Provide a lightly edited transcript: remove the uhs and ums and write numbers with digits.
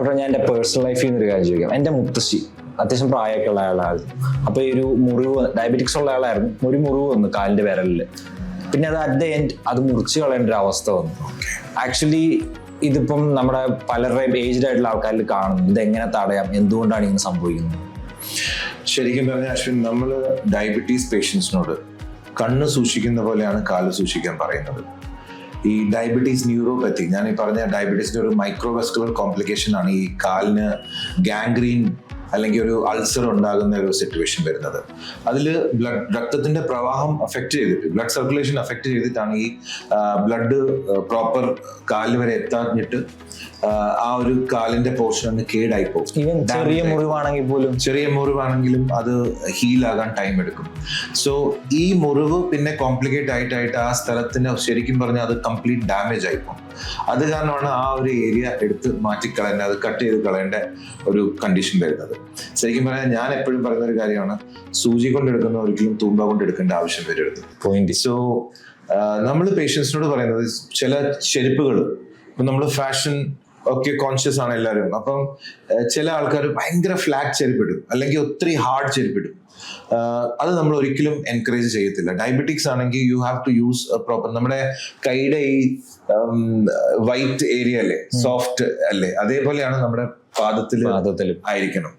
Doctor, ഞാൻ എൻ്റെ personal ലൈഫിൽ നിന്നൊരു കാര്യം ചോദിക്കാം. എൻ്റെ മുത്തശ്ശി അത്യാവശ്യം പ്രായമൊക്കെ ഉള്ള ആളായിരുന്നു. അപ്പോൾ ഈ ഒരു മുറിവ്, ഡയബറ്റിക്സ് ഉള്ള ആളായിരുന്നു, ഒരു മുറിവ് വന്നു കാലിൻ്റെ വിരലിൽ. പിന്നെ അത് അറ്റ് ദ എൻഡ് അത് മുറിച്ച് കളയേണ്ട ഒരു അവസ്ഥ വന്നു. ആക്ച്വലി ഇതിപ്പം നമ്മുടെ പലരുടെയും ഏജ്ഡ് ആയിട്ടുള്ള ആൾക്കാരിൽ കാണുന്നു. ഇതെങ്ങനെ തടയാം, എന്തുകൊണ്ടാണ് ഇങ്ങനെ സംഭവിക്കുന്നത്? ശരിക്കും പറഞ്ഞാൽ അശ്വിൻ, നമ്മൾ ഡയബറ്റീസ് പേഷ്യൻസിനോട് കണ്ണ് സൂക്ഷിക്കുന്ന പോലെയാണ് കാല് സൂക്ഷിക്കാൻ പറയുന്നത്. ഈ ഡയബറ്റീസ് ന്യൂറോപ്പത്തി, ഞാൻ ഈ പറഞ്ഞ ഡയബറ്റീസിന്റെ ഒരു മൈക്രോവെസ്കുലർ കോംപ്ലിക്കേഷൻ ആണ് ഈ കാലിന് ഗാംഗ്രീൻ അല്ലെങ്കിൽ ഒരു അൾസർ ഉണ്ടാകുന്ന ഒരു സിറ്റുവേഷൻ വരുന്നത്. അതിൽ രക്തത്തിന്റെ പ്രവാഹം അഫക്റ്റ് ചെയ്തിട്ട്, ബ്ലഡ് സർക്കുലേഷൻ അഫക്റ്റ് ചെയ്തിട്ടാണ് ഈ ബ്ലഡ് പ്രോപ്പർ കാലിൽ വരെ എത്താഞ്ഞിട്ട് ആ ഒരു കാലിന്റെ പോർഷൻ അങ്ങ് കേടായി പോകും. ചെറിയ മുറിവാണെങ്കിലും അത് ഹീലാകാൻ ടൈം എടുക്കും. സോ ഈ മുറിവ് പിന്നെ കോംപ്ലിക്കേറ്റ് ആയിട്ട് ആ സ്ഥലത്തിന് ശരിക്കും പറഞ്ഞാൽ അത് കംപ്ലീറ്റ് ഡാമേജ് ആയിപ്പോകും. അത് കാരണമാണ് ആ ഒരു ഏരിയ എടുത്ത് മാറ്റിക്കളയേണ്ട, അത് കട്ട് ചെയ്ത് കളയേണ്ട ഒരു കണ്ടീഷൻ വരുന്നത്. ശരിക്കും പറഞ്ഞാൽ ഞാൻ എപ്പോഴും പറയുന്ന ഒരു കാര്യമാണ്, സൂചി കൊണ്ടെടുക്കുന്ന ഒരിക്കലും തൂമ്പ കൊണ്ട് എടുക്കേണ്ട ആവശ്യം വരരുത്. സോ നമ്മൾ പേഷ്യൻസിനോട് പറയുന്നത്, ചില ചെരുപ്പുകൾ ഇപ്പം നമ്മൾ ഫാഷൻ ഒക്കെ കോൺഷ്യസ് ആണ് എല്ലാവരും. അപ്പം ചില ആൾക്കാർ ഭയങ്കര ഫ്ലാറ്റ് ചെരുപ്പിടും, അല്ലെങ്കിൽ ഒത്തിരി ഹാർഡ് ചെരുപ്പിടും. അത് നമ്മൾ ഒരിക്കലും എൻകറേജ് ചെയ്യത്തില്ല. ഡയബറ്റിക്സ് ആണെങ്കിൽ you have to use proper, നമ്മുടെ കൈയുടെ ഈ വൈറ്റ് ഏരിയ അല്ലേ, സോഫ്റ്റ് അല്ലേ, അതേപോലെയാണ് നമ്മുടെ പാദത്തിൽ ആയിരിക്കണം.